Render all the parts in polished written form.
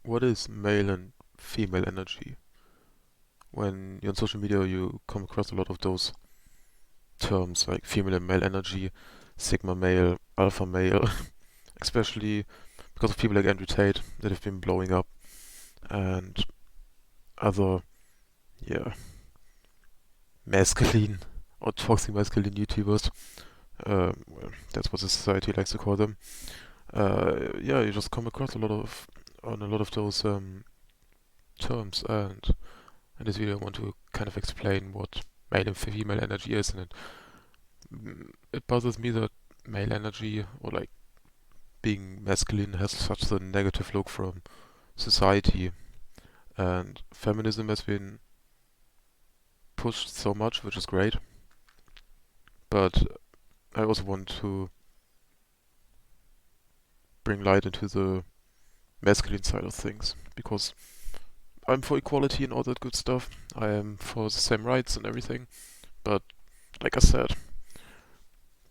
what is male and female energy? When you're on social media, you come across a lot of those terms like female and male energy, sigma male, alpha male, especially because of people like Andrew Tate that have been blowing up and other, yeah, masculine or toxic masculine YouTubers. Well, that's what the society likes to call them. Yeah, you just come across a lot of those terms, and in this video I want to kind of explain what male and female energy is, and it bothers me that male energy or like being masculine has such a negative look from society, and feminism has been pushed so much, which is great, but I also want to bring light into the masculine side of things because I'm for equality and all that good stuff. I am for the same rights and everything, but like I said,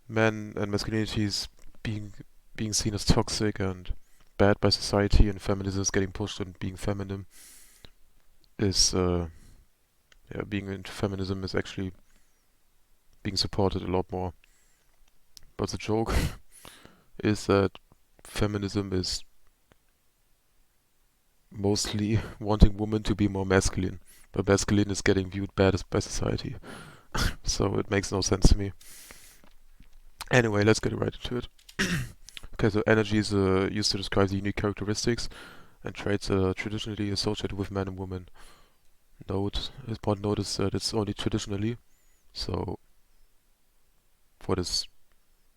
men and masculinities being being seen as toxic and bad by society, and feminism is getting pushed on being feminine is yeah, being into feminism is actually being supported a lot more. But the joke is that feminism is mostly wanting women to be more masculine, but masculine is getting viewed bad by society. So it makes no sense to me. Anyway, let's get right into it. Okay, so energy is used to describe the unique characteristics and traits traditionally associated with men and women. Important note is that it's only traditionally, so what is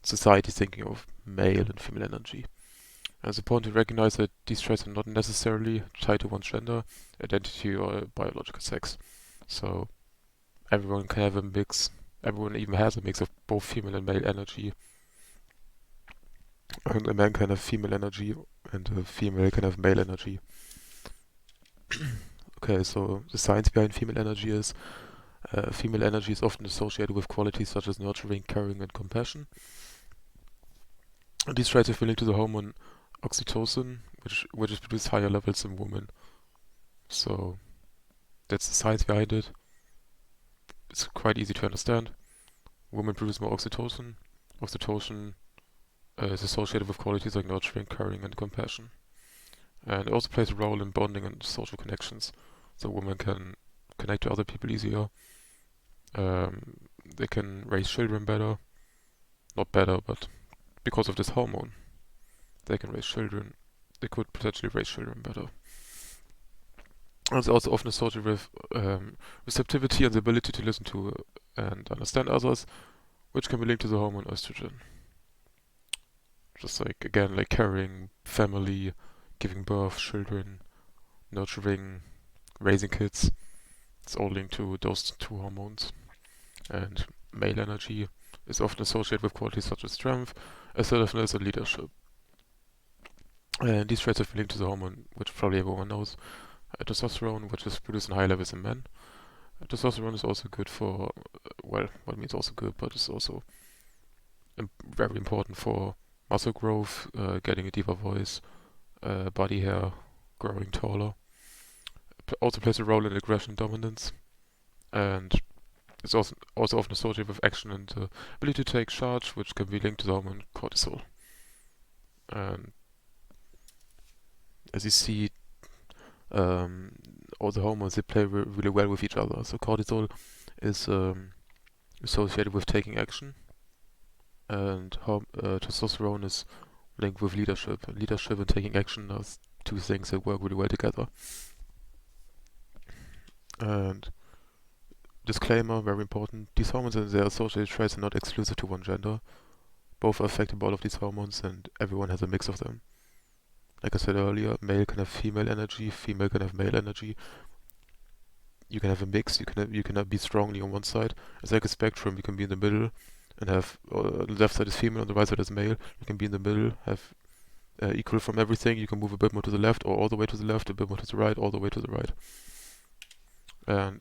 society thinking of male and female energy? And it's important to recognize that these traits are not necessarily tied to one's gender, identity, or biological sex. So everyone can have a mix. Everyone even has a mix of both female and male energy. And a man can have female energy, and a female can have male energy. Okay, so the science behind female energy is often associated with qualities such as nurturing, caring, and compassion. And these traits are linked to the hormone oxytocin, which is produced higher levels in women. So that's the science behind it. It's quite easy to understand. Women produce more oxytocin. Oxytocin is associated with qualities like nurturing, caring, and compassion. And it also plays a role in bonding and social connections. So women can connect to other people easier. They can raise children better. Not better, but because of this hormone, they can raise children. They could potentially raise children better. And it's also often associated with receptivity and the ability to listen to and understand others, which can be linked to the hormone estrogen. Just like, again, like caring, family, giving birth, children, nurturing, raising kids. It's all linked to those two hormones. And male energy is often associated with qualities such as strength, assertiveness, and leadership. And these traits are linked to the hormone, which probably everyone knows, testosterone, which is produced in high levels in men. Testosterone is also good for, well, what means also good, but it's also very important for muscle growth, getting a deeper voice, body hair, growing taller. It also plays a role in aggression dominance, and it's also often associated with action and ability to take charge, which can be linked to the hormone cortisol. And as you see, all the hormones they play really well with each other. So cortisol is associated with taking action, and testosterone is linked with leadership. And leadership and taking action are two things that work really well together. And disclaimer, very important: these hormones and their associated traits are not exclusive to one gender. Both are affected by all of these hormones, and everyone has a mix of them. Like I said earlier, male can have female energy, female can have male energy. You can have a mix. You cannot be strongly on one side. It's like a spectrum. You can be in the middle and have the left side is female, on the right side is male. You can be in the middle, have equal from everything. You can move a bit more to the left, or all the way to the left, a bit more to the right, all the way to the right. And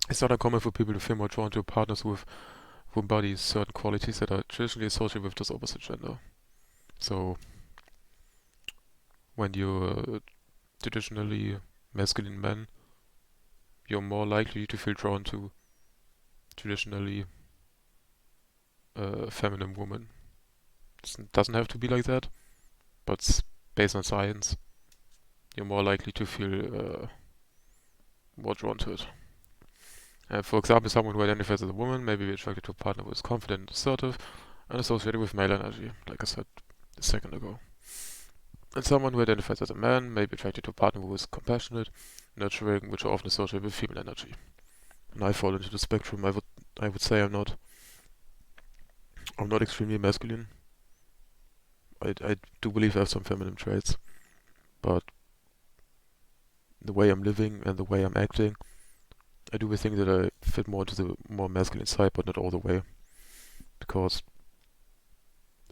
it's not uncommon for people to feel more drawn to partners who embody certain qualities that are traditionally associated with this opposite gender. So when you're a traditionally masculine man, you're more likely to feel drawn to traditionally feminine woman. It doesn't have to be like that, but based on science, you're more likely to feel more drawn to it. For example, someone who identifies as a woman may be attracted to a partner who is confident and assertive and associated with male energy, like I said a second ago. And someone who identifies as a man may be attracted to a partner who is compassionate, nurturing, which are often associated with female energy. And I fall into the spectrum. I would say I'm not extremely masculine. I do believe I have some feminine traits, but the way I'm living and the way I'm acting, I do think that I fit more into the more masculine side, but not all the way. Because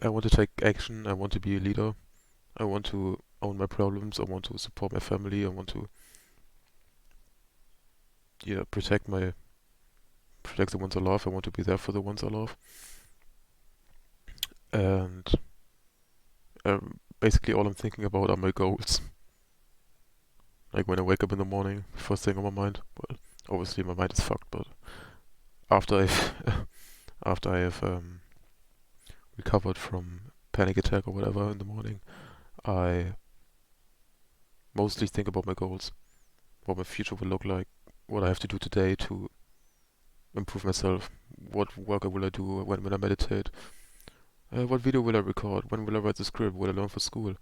I want to take action, I want to be a leader, I want to own my problems, I want to support my family, I want to protect the ones I love, I want to be there for the ones I love. And basically all I'm thinking about are my goals. Like when I wake up in the morning, first thing on my mind, well, obviously my mind is fucked, but after I've after I have recovered from panic attack or whatever in the morning, I mostly think about my goals, what my future will look like, what I have to do today to improve myself, what work will I do, when will I meditate, what video will I record, when will I write the script, what I learn for school.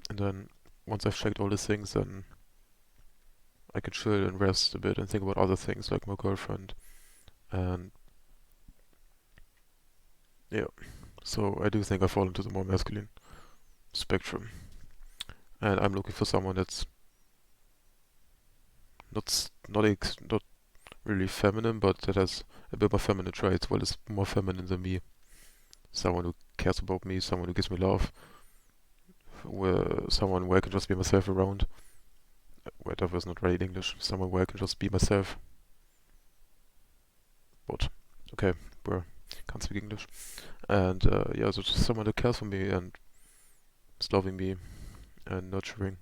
And then once I've checked all these things, then I can chill and rest a bit and think about other things like my girlfriend. And yeah, so I do think I fall into the more masculine spectrum. And I'm looking for someone that's not really feminine, but that has a bit more feminine traits, well, is more feminine than me. Someone who cares about me, someone who gives me love, someone where I can just be myself around. Whatever is not right in English. Someone where I can just be myself. What? Okay, bro, can't speak English. And yeah, so just someone who cares for me and is loving me and nurturing.